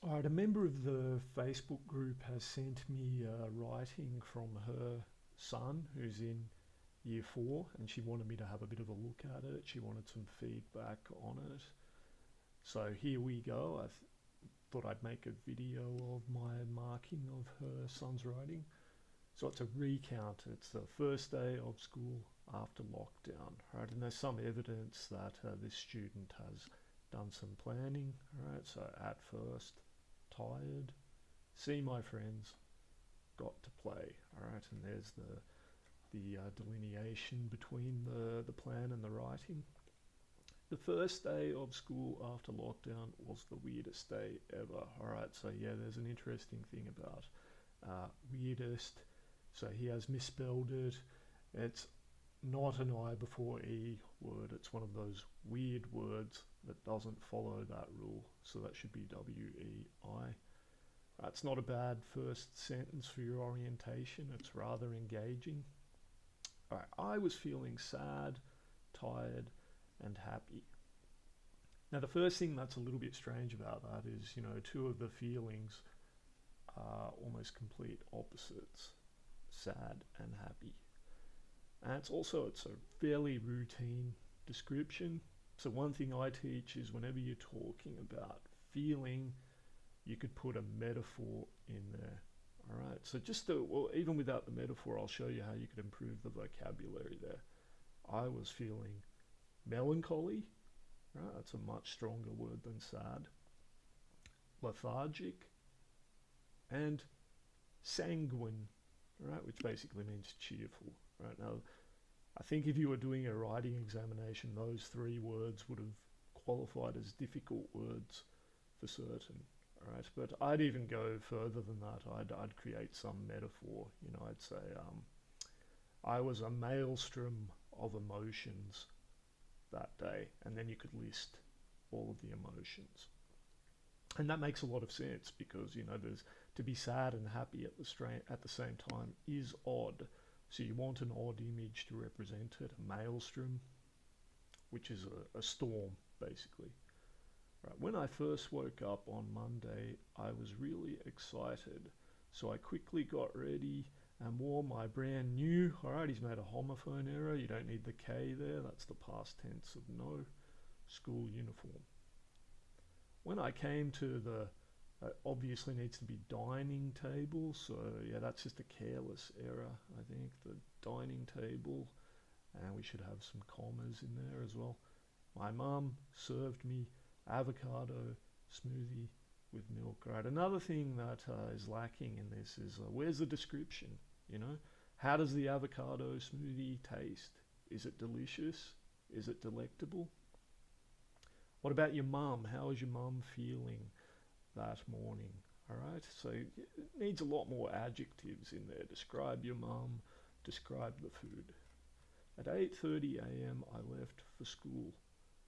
All right, a member of the Facebook group has sent me writing from her son who's in year four, and she wanted me to have a bit of a look at it. She wanted some feedback on it. So here we go. Thought I'd make a video of my marking of her son's writing. So it's a recount. It's the first day of school after lockdown, right? And there's some evidence that this student has done some planning, right? So at first, tired, see my friends, got to play, all right? And there's the delineation between the plan and the writing. The first day of school after lockdown was the weirdest day ever. All right, so yeah, there's an interesting thing about weirdest. So he has misspelled it. It's not an I before E word. It's one of those weird words that doesn't follow that rule. So that should be W-E-I. It's not a bad first sentence for your orientation. It's rather engaging. All right, I was feeling sad, tired, and happy. Now, the first thing that's a little bit strange about that is, two of the feelings are almost complete opposites, sad and happy. And it's a fairly routine description. So one thing I teach is whenever you're talking about feeling, you could put a metaphor in there. All right, so even without the metaphor, I'll show you how you could improve the vocabulary there. I was feeling melancholy, right? That's a much stronger word than sad. Lethargic and sanguine, right? Which basically means cheerful, right? Now, I think if you were doing a writing examination, those three words would have qualified as difficult words for certain, all right? But I'd even go further than that. I'd create some metaphor, I'd say, I was a maelstrom of emotions that day, and then you could list all of the emotions. And that makes a lot of sense because, there's to be sad and happy at the same time is odd. So you want an odd image to represent it, a maelstrom, which is a storm, basically. Right. When I first woke up on Monday, I was really excited. So I quickly got ready and wore my brand new, all right, he's made a homophone error. You don't need the K there. That's the past tense of no, school uniform. When I came to the obviously needs to be dining table, so yeah, that's just a careless error, I think, the dining table, and we should have some commas in there as well. My mum served me avocado smoothie with milk. Right, another thing that is lacking in this is where's the description, how does the avocado smoothie taste? Is it delicious? Is it delectable? What about your mum? How is your mum feeling that morning? All right, so it needs a lot more adjectives in there. Describe your mum, describe the food. At 8:30 a.m. I left for school.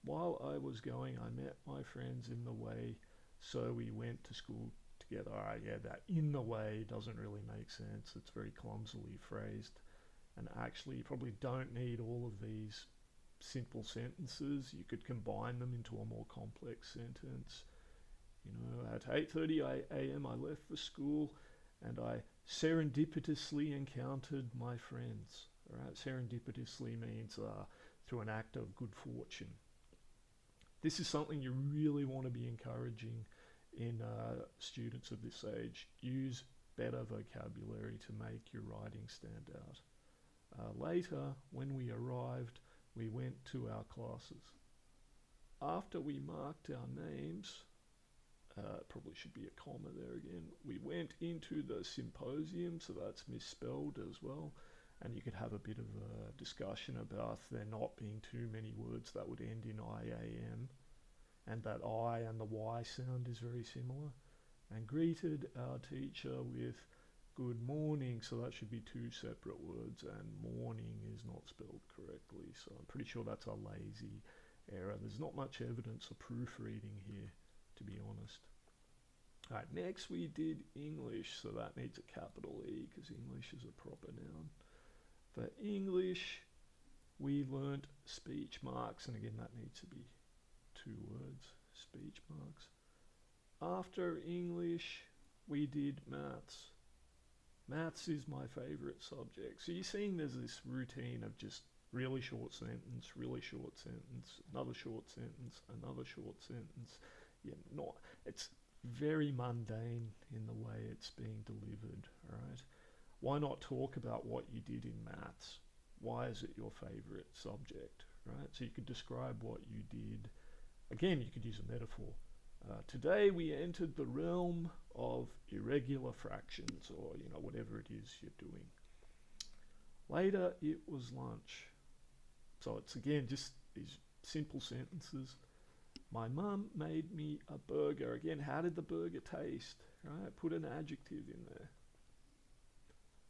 While I was going, I met my friends in the way, so we went to school together. All right, yeah, that in the way doesn't really make sense. It's very clumsily phrased. And actually, you probably don't need all of these simple sentences. You could combine them into a more complex sentence. At 8:30 a.m. I left for school and I serendipitously encountered my friends. All right, serendipitously means through an act of good fortune. This is something you really want to be encouraging in students of this age. Use better vocabulary to make your writing stand out. Later, when we arrived, we went to our classes. After we marked our names, probably should be a comma there again, we went into the symposium, so that's misspelled as well, and you could have a bit of a discussion about there not being too many words that would end in IAM, and that I and the Y sound is very similar, and greeted our teacher with good morning, so that should be two separate words, and morning is not spelled correctly, so I'm pretty sure that's a lazy error. There's not much evidence of proofreading here, to be honest. Alright, next we did English, so that needs a capital E because English is a proper noun. For English, we learnt speech marks, and again that needs to be two words, speech marks. after English, we did maths. Maths is my favourite subject. So you're seeing there's this routine of just really short sentence, another short sentence, another short sentence. Yeah, not. It's very mundane in the way it's being delivered. All right. Why not talk about what you did in maths? Why is it your favourite subject? Right. So you could describe what you did. Again, you could use a metaphor. Today we entered the realm of irregular fractions, or whatever it is you're doing. Later it was lunch. So it's again just these simple sentences. My mum made me a burger. Again, how did the burger taste? Right? Put an adjective in there.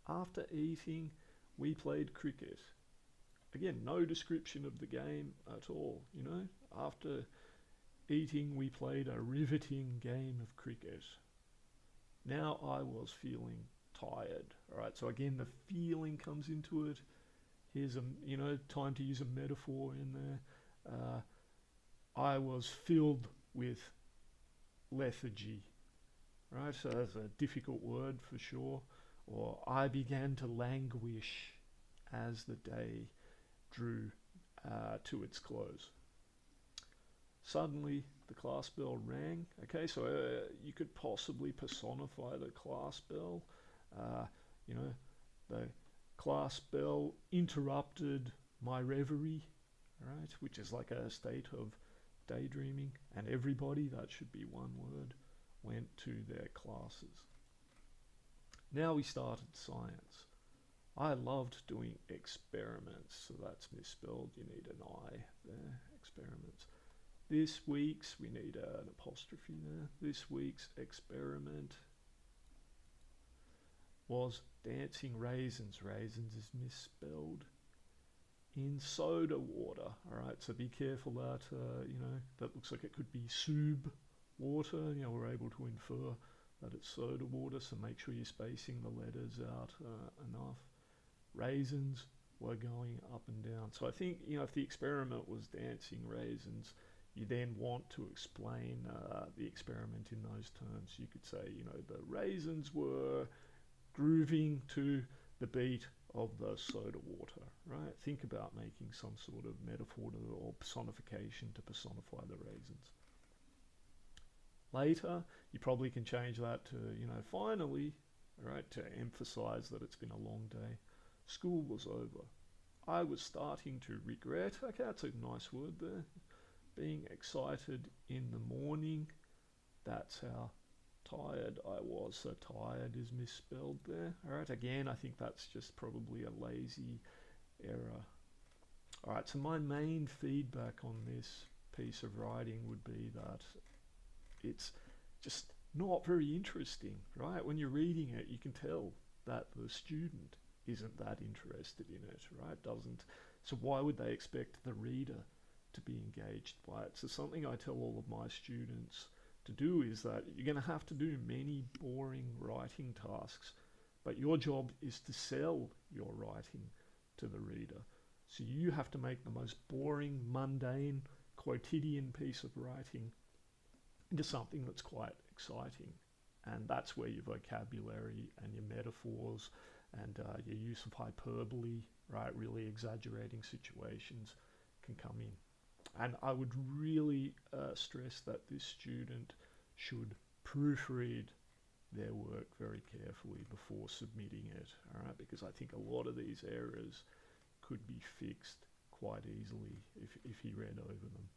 After eating, we played cricket. Again, no description of the game at all. After eating, we played a riveting game of cricket. Now I was feeling tired. All right, so again, the feeling comes into it. Here's time to use a metaphor in there. I was filled with lethargy. Right, so that's a difficult word for sure. Or I began to languish as the day drew to its close. Suddenly, the class bell rang. Okay, so you could possibly personify the class bell. The class bell interrupted my reverie, right? Which is like a state of daydreaming. And everybody, that should be one word, went to their classes. Now we started science. I loved doing experiments, so that's misspelled. You need an I there, experiments. This week's, we need an apostrophe there. This week's experiment was dancing raisins. Raisins is misspelled. In soda water. All right, so be careful that, that looks like it could be soup water. We're able to infer that it's soda water, so make sure you're spacing the letters out enough. Raisins were going up and down. So I think, if the experiment was dancing raisins, you then want to explain the experiment in those terms. You could say, the raisins were grooving to the beat of the soda water, right? Think about making some sort of metaphor or personification to personify the raisins. Later, you probably can change that to, finally, right, to emphasize that it's been a long day. School was over. I was starting to regret, okay, that's a nice word there, being excited in the morning. That's how tired I was. So tired is misspelled there. All right, again, I think that's just probably a lazy error. All right, so my main feedback on this piece of writing would be that it's just not very interesting, right? When you're reading it, you can tell that the student isn't that interested in it, right? So why would they expect the reader to be engaged by it? So something I tell all of my students to do is that you're going to have to do many boring writing tasks, but your job is to sell your writing to the reader. So you have to make the most boring, mundane, quotidian piece of writing into something that's quite exciting. And that's where your vocabulary and your metaphors and your use of hyperbole, right, really exaggerating situations can come in. And I would really stress that this student should proofread their work very carefully before submitting it, all right? Because I think a lot of these errors could be fixed quite easily if he read over them.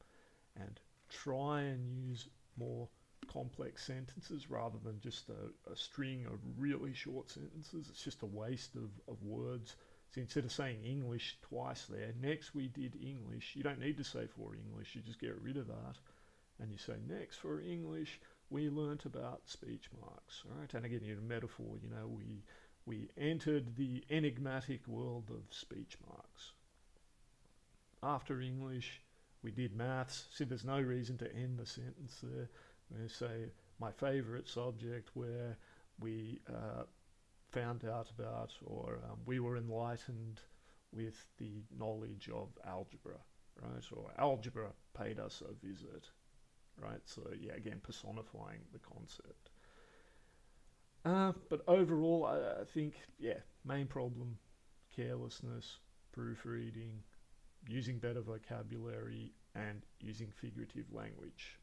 And try and use more complex sentences rather than just a string of really short sentences. It's just a waste of words. So instead of saying English twice there, next we did English. You don't need to say for English, you just get rid of that. And you say next for English, we learnt about speech marks. All right, and again, in a metaphor, we entered the enigmatic world of speech marks. After English, we did maths. See, there's no reason to end the sentence there. We say my favourite subject where we found out about, or we were enlightened with the knowledge of algebra, right? Or algebra paid us a visit. right? So yeah, again, personifying the concept. But overall, I think, yeah, main problem, carelessness, proofreading, using better vocabulary, and using figurative language.